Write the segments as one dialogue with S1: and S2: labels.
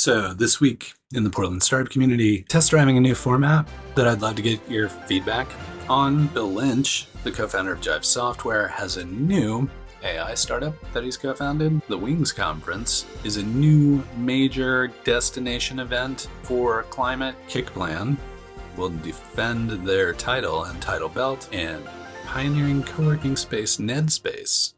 S1: So this week in the Portland startup community, test driving a new format that I'd love to get your feedback on. Bill Lynch, the co-founder of Jive Software, has a new AI startup that he's co-founded. The Wings Conference is a new major destination event for climate. Kickplan will defend their title and title belt, and pioneering co-working space NedSpace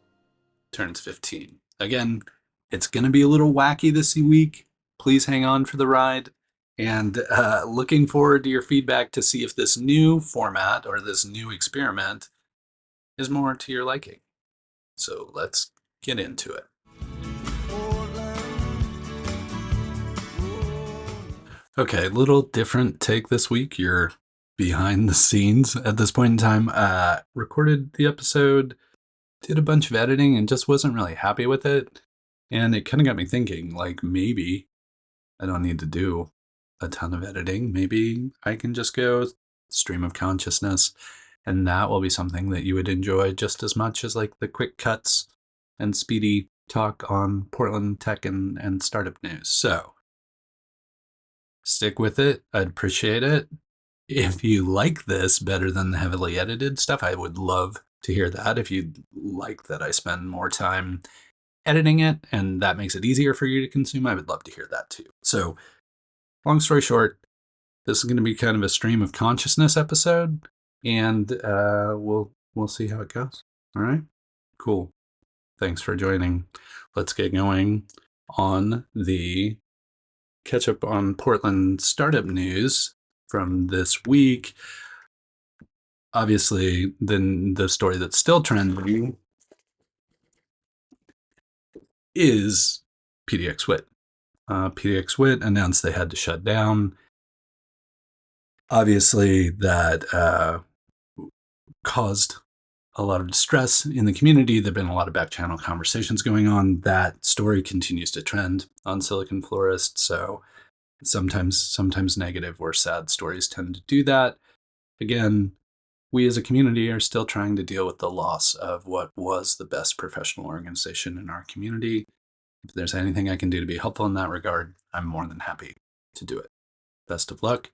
S1: turns 15. Again, it's going to be a little wacky this week. Please hang on for the ride, and looking forward to your feedback to see if this new format or this new experiment is more to your liking. So let's get into it. Okay, little different take this week. You're behind the scenes at this point in time. Recorded the episode, did a bunch of editing, and just wasn't really happy with it. And it kind of got me thinking, like, maybe I don't need to do a ton of editing. Maybe I can just go stream of consciousness, and that will be something that you would enjoy just as much as like the quick cuts and speedy talk on Portland tech and startup news. So stick with it. I'd appreciate it. If you like this better than the heavily edited stuff, I would love to hear that. If you'd like that I spend more time editing it and that makes it easier for you to consume, I would love to hear that too. So long story short, this is going to be kind of a stream of consciousness episode, and we'll see how it goes. All right, cool. Thanks for joining. Let's get going on the catch up on Portland startup news from this week. Obviously, then the story that's still trending is PDXWit. PDXWit announced they had to shut down. Obviously, that caused a lot of distress in the community. There have been a lot of back channel conversations going on. That story continues to trend on Silicon Florist. So sometimes negative or sad stories tend to do that. Again, we as a community are still trying to deal with the loss of what was the best professional organization in our community. If there's anything I can do to be helpful in that regard, I'm more than happy to do it. Best of luck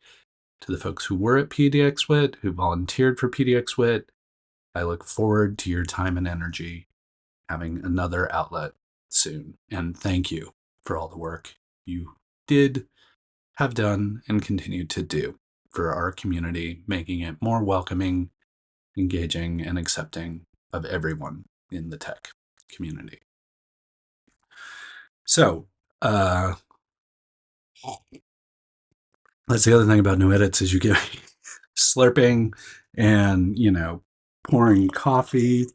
S1: to the folks who were at PDXWit, who volunteered for PDXWit. I look forward to your time and energy having another outlet soon. And thank you for all the work you did, have done, and continue to do for our community, making it more welcoming, engaging, and accepting of everyone in the tech community. So, that's the other thing about no edits is you get slurping and, pouring coffee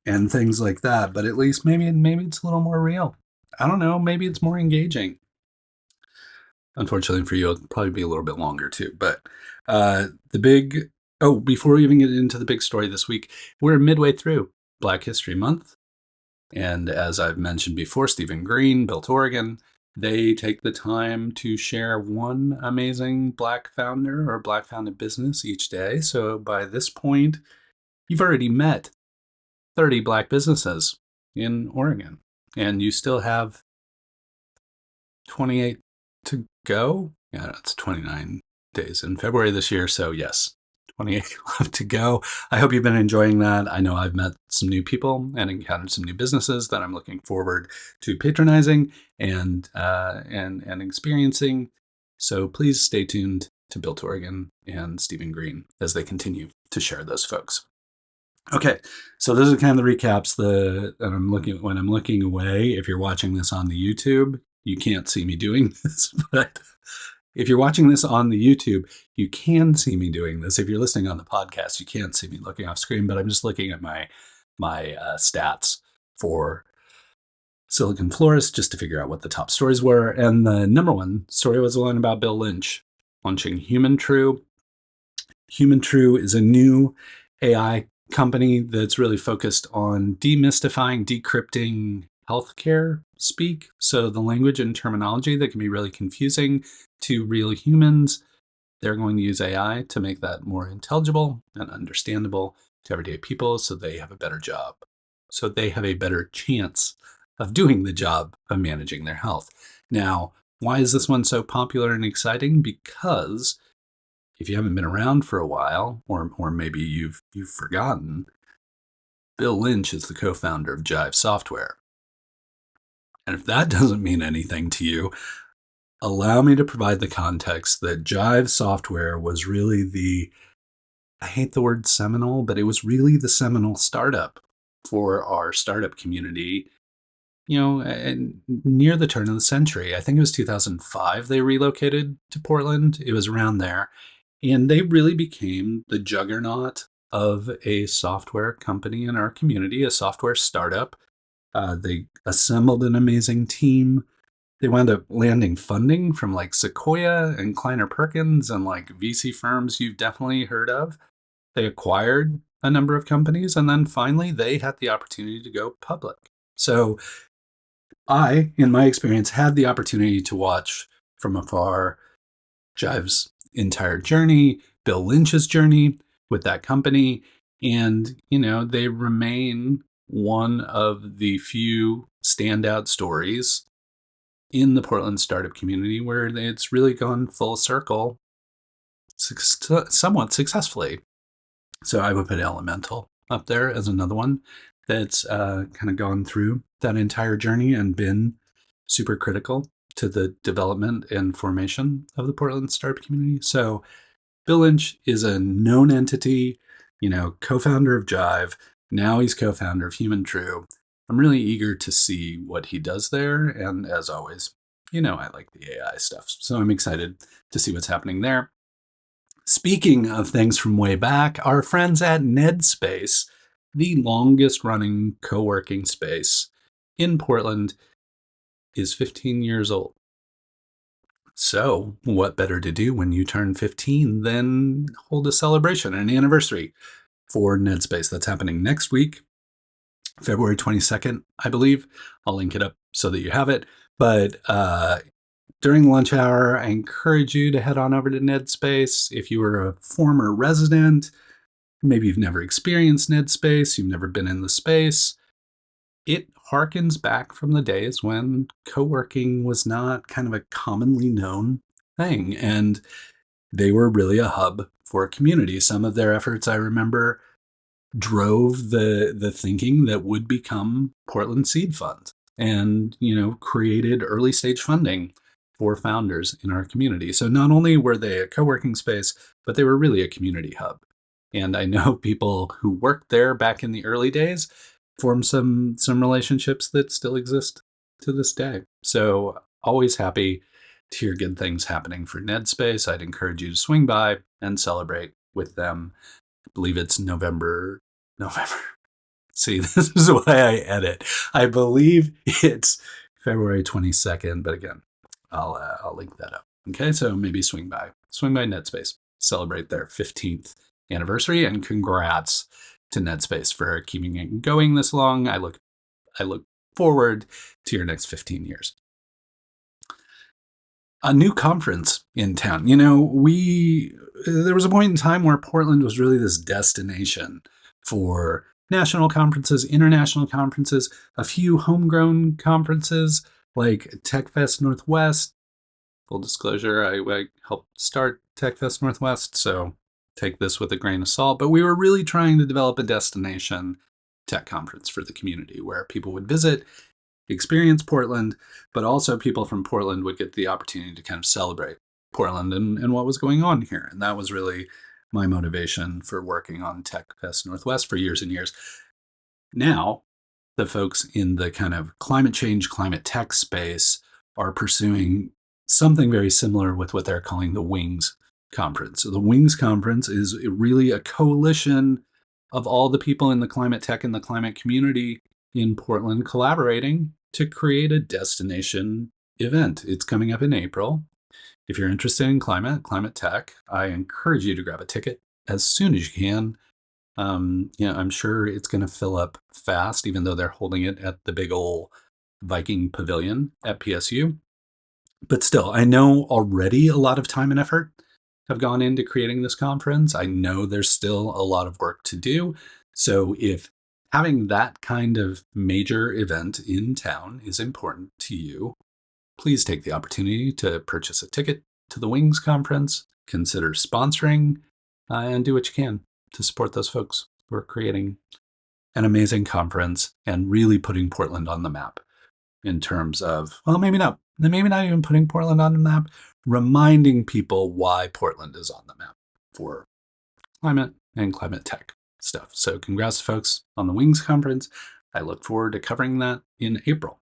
S1: and things like that. But at least maybe it's a little more real. I don't know. Maybe it's more engaging. Unfortunately for you, it'll probably be a little bit longer too. But before we even get into the big story this week, we're midway through Black History Month. And as I've mentioned before, Stephen Green, Built Oregon, they take the time to share one amazing Black founder or Black founded business each day. So by this point, you've already met 30 Black businesses in Oregon, and you still have 28 to go. Yeah, it's 29 days in February this year. So yes, 28 left to go. I hope you've been enjoying that. I know I've met some new people and encountered some new businesses that I'm looking forward to patronizing and experiencing. So please stay tuned to Built Oregon and Stephen Green as they continue to share those folks. Okay, so those are kind of the recaps. When I'm looking away, if you're watching this on the YouTube, you can't see me doing this, but if you're watching this on the YouTube, you can see me doing this. If you're listening on the podcast, you can't see me looking off screen, but I'm just looking at my stats for Silicon Florist just to figure out what the top stories were. And the number one story was the one about Bill Lynch launching HumanTrue. HumanTrue is a new AI company that's really focused on demystifying, decrypting healthcare speak. So the language and terminology that can be really confusing to real humans, they're going to use AI to make that more intelligible and understandable to everyday people so they have a better job. So they have a better chance of doing the job of managing their health. Now, Why is this one so popular and exciting? Because if you haven't been around for a while, or maybe you've forgotten, Bill Lynch is the co-founder of Jive Software. And if that doesn't mean anything to you, allow me to provide the context that Jive Software was really I hate the word seminal, but it was really the seminal startup for our startup community, near the turn of the century. I think it was 2005 they relocated to Portland. It was around there. And they really became the juggernaut of a software company in our community, a software startup. They assembled an amazing team. They wound up landing funding from like Sequoia and Kleiner Perkins and like VC firms you've definitely heard of. They acquired a number of companies, and then finally they had the opportunity to go public. So I, in my experience, had the opportunity to watch from afar Jive's entire journey, Bill Lynch's journey with that company. And, they remain one of the few standout stories in the Portland startup community where it's really gone full circle somewhat successfully. So I would put Elemental up there as another one that's kind of gone through that entire journey and been super critical to the development and formation of the Portland startup community. So Bill Lynch is a known entity, co-founder of Jive. Now he's co-founder of Human True. I'm really eager to see what he does there. And as always, I like the AI stuff. So I'm excited to see what's happening there. Speaking of things from way back, our friends at Nedspace, the longest running co-working space in Portland, is 15 years old. So what better to do when you turn 15 than hold a celebration, an anniversary for Nedspace. That's happening next week, February 22nd, I believe. I'll link it up so that you have it. But during lunch hour, I encourage you to head on over to Nedspace. If you are a former resident, maybe you've never experienced Nedspace, you've never been in the space, it harkens back from the days when co-working was not kind of a commonly known thing. And they were really a hub for a community. Some of their efforts, I remember, drove the thinking that would become Portland Seed Fund and, created early stage funding for founders in our community. So not only were they a co-working space, but they were really a community hub. And I know people who worked there back in the early days formed some relationships that still exist to this day. So always happy to hear good things happening for Nedspace. I'd encourage you to swing by and celebrate with them. I believe it's November. See, this is why I edit. I believe it's February 22nd, but again, I'll link that up. Okay, so maybe swing by Nedspace, celebrate their 15th anniversary, and congrats to Nedspace for keeping it going this long. I look forward to your next 15 years. A new conference in town. There was a point in time where Portland was really this destination for national conferences, international conferences, a few homegrown conferences like TechFest Northwest. Full disclosure, I helped start TechFest Northwest, so take this with a grain of salt. But we were really trying to develop a destination tech conference for the community where people would visit, experience Portland, but also people from Portland would get the opportunity to kind of celebrate Portland and what was going on here. And that was really my motivation for working on TechFest Northwest for years and years. Now, the folks in the kind of climate change, climate tech space are pursuing something very similar with what they're calling the Wings Conference. So the Wings Conference is really a coalition of all the people in the climate tech and the climate community in Portland collaborating to create a destination event. It's coming up in April. If you're interested in climate tech, I encourage you to grab a ticket as soon as you can. I'm sure it's going to fill up fast, even though they're holding it at the big old Viking Pavilion at PSU. But still, I know already a lot of time and effort have gone into creating this conference. I know there's still a lot of work to do. So if having that kind of major event in town is important to you, please take the opportunity to purchase a ticket to the Wings conference, consider sponsoring, and do what you can to support those folks who are creating an amazing conference and really putting Portland on the map in terms of, well, maybe not even putting Portland on the map, reminding people why Portland is on the map for climate and climate tech stuff. So congrats to folks on the Wings conference. I look forward to covering that in April.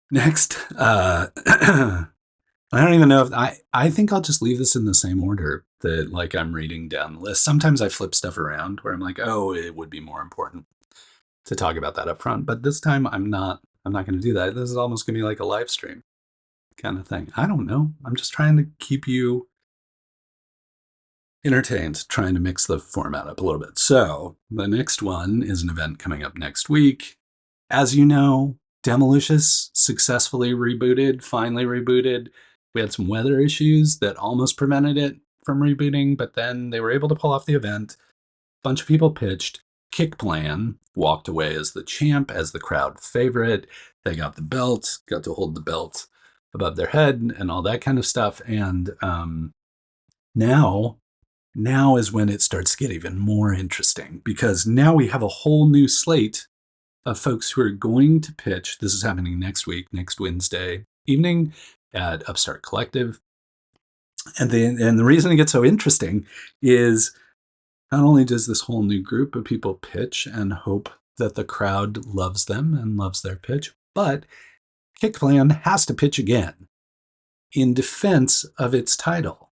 S1: Next, I don't even know if I think I'll just leave this in the same order that like I'm reading down the list. Sometimes I flip stuff around where I'm like, oh, it would be more important to talk about that up front. But this time I'm not going to do that. This is almost going to be like a live stream kind of thing. I don't know. I'm just trying to keep you entertained, trying to mix the format up a little bit. So the next one is an event coming up next week. As you know, Demolicious successfully finally rebooted. We had some weather issues that almost prevented it from rebooting, but then they were able to pull off the event. A bunch of people pitched. Kickplan walked away as the champ, as the crowd favorite. They got the belt, got to hold the belt above their head and all that kind of stuff. And now is when it starts to get even more interesting, because now we have a whole new slate of folks who are going to pitch. This is happening next week, next Wednesday evening at Upstart Collective. And the reason it gets so interesting is not only does this whole new group of people pitch and hope that the crowd loves them and loves their pitch, but Kickplan has to pitch again in defense of its title.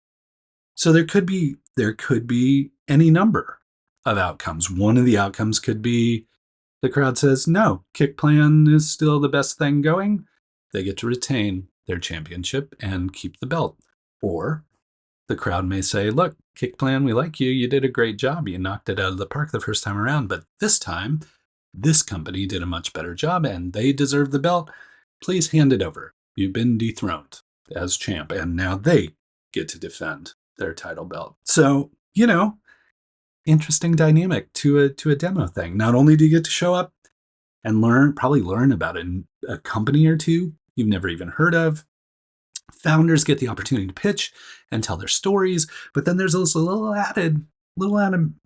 S1: So there could be any number of outcomes. One of the outcomes could be the crowd says, no, Kickplan is still the best thing going. They get to retain their championship and keep the belt. Or the crowd may say, look, Kickplan, we like you. You did a great job. You knocked it out of the park the first time around. But this time, this company did a much better job and they deserve the belt. Please hand it over. You've been dethroned as champ. And now they get to defend their title belt. So, interesting dynamic to a demo thing. Not only do you get to show up and probably learn about a company or two you've never even heard of. Founders get the opportunity to pitch and tell their stories, but then there's also a little added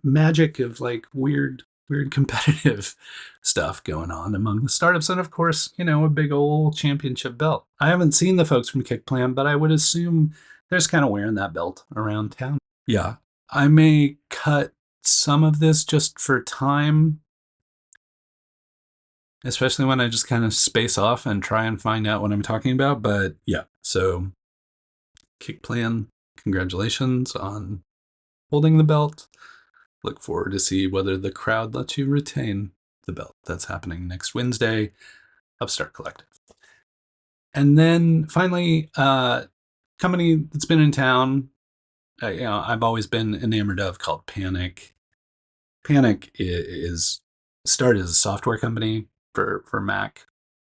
S1: magic of like weird competitive stuff going on among the startups. And of course, a big old championship belt. I haven't seen the folks from Kickplan, but I would assume they're just kind of wearing that belt around town. Yeah, I may cut some of this just for time, especially when I just kind of space off and try and find out what I'm talking about. But yeah, so Kickplan, congratulations on holding the belt. Look forward to see whether the crowd lets you retain the belt. That's happening next Wednesday, Upstart Collective. And then finally, company that's been in town, I've always been enamored of, called Panic. Panic is started as a software company for Mac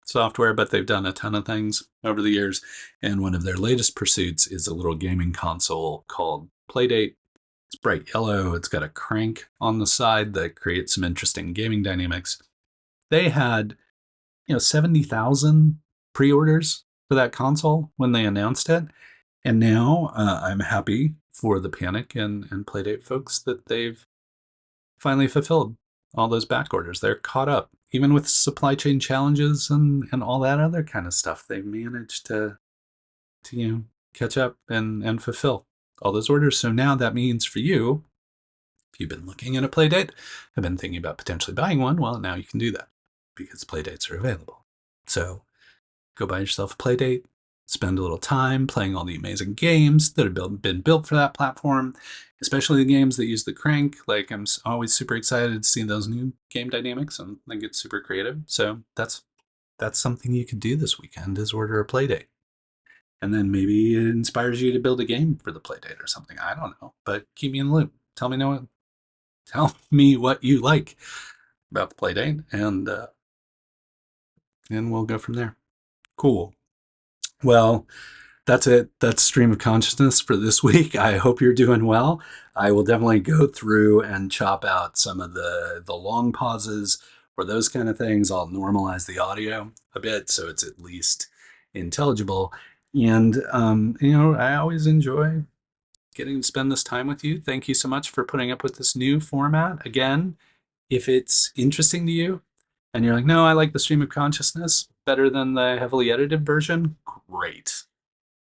S1: software, but they've done a ton of things over the years. And one of their latest pursuits is a little gaming console called Playdate. It's bright yellow. It's got a crank on the side that creates some interesting gaming dynamics. They had, 70,000 pre-orders for that console when they announced it. And now I'm happy for the Panic and Playdate folks that they've finally fulfilled all those back orders. They're caught up. Even with supply chain challenges and all that other kind of stuff, they've managed to catch up and fulfill all those orders. So now that means for you, if you've been looking at a Playdate, have been thinking about potentially buying one, well, now you can do that because Playdates are available. So go buy yourself a Playdate, spend a little time playing all the amazing games that have been built for that platform, especially the games that use the crank. Like, I'm always super excited to see those new game dynamics and think it's super creative. So that's something you could do this weekend, is order a Playdate. And then maybe it inspires you to build a game for the Playdate or something. I don't know, but keep me in the loop. Tell me what you like about the Playdate, and we'll go from there. Cool. Well, that's it. That's Stream of Consciousness for this week. I hope you're doing well. I will definitely go through and chop out some of the long pauses or those kind of things. I'll normalize the audio a bit so it's at least intelligible. And, I always enjoy getting to spend this time with you. Thank you so much for putting up with this new format. Again, if it's interesting to you and you're like, no, I like the stream of consciousness better than the heavily edited version, great.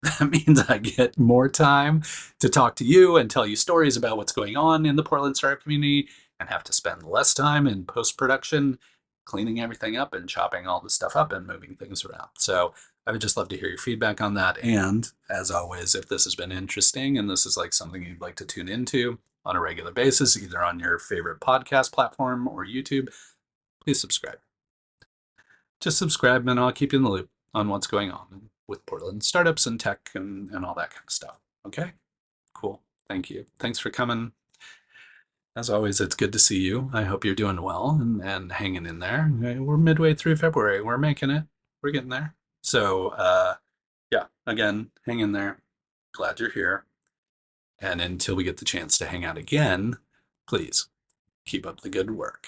S1: That means I get more time to talk to you and tell you stories about what's going on in the Portland startup community and have to spend less time in post production cleaning everything up and chopping all the stuff up and moving things around. So I would just love to hear your feedback on that. And as always, if this has been interesting and this is like something you'd like to tune into on a regular basis, either on your favorite podcast platform or YouTube, please subscribe. Just subscribe and I'll keep you in the loop on what's going on with Portland startups and tech and all that kind of stuff. Okay? Cool. Thank you. Thanks for coming. As always, it's good to see you. I hope you're doing well and hanging in there. We're midway through February. We're making it. We're getting there. So, yeah, again, hang in there. Glad you're here. And until we get the chance to hang out again, please keep up the good work.